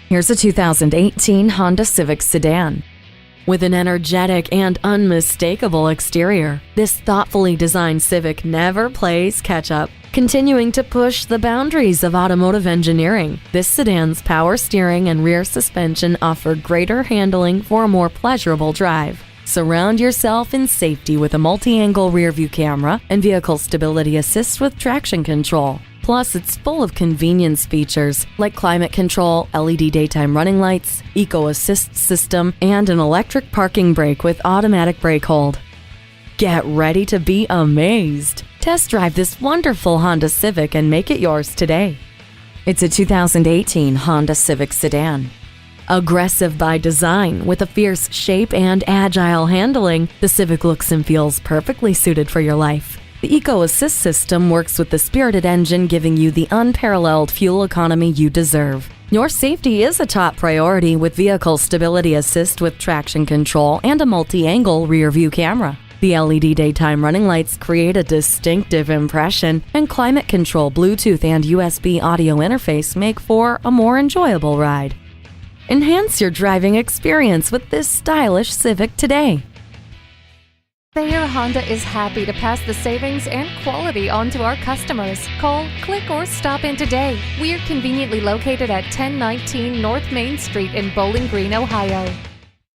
Here's a 2018 Honda Civic Sedan. With an energetic and unmistakable exterior, this thoughtfully designed Civic never plays catch-up. Continuing to push the boundaries of automotive engineering, this sedan's power steering and rear suspension offer greater handling for a more pleasurable drive. Surround yourself in safety with a multi-angle rear-view camera and vehicle stability assist with traction control. Plus, it's full of convenience features like climate control, LED daytime running lights, Eco Assist system, and an electric parking brake with automatic brake hold. Get ready to be amazed. Test drive this wonderful Honda Civic and make it yours today. It's a 2018 Honda Civic Sedan. Aggressive by design, with a fierce shape and agile handling, the Civic looks and feels perfectly suited for your life. The Eco Assist system works with the spirited engine, giving you the unparalleled fuel economy you deserve. Your safety is a top priority with vehicle stability assist with traction control and a multi-angle rear-view camera. The LED daytime running lights create a distinctive impression, and climate control, Bluetooth, and USB audio interface make for a more enjoyable ride. Enhance your driving experience with this stylish Civic today. Thayer Honda is happy to pass the savings and quality on to our customers. Call, click, or stop in today. We are conveniently located at 1019 North Main Street in Bowling Green, Ohio.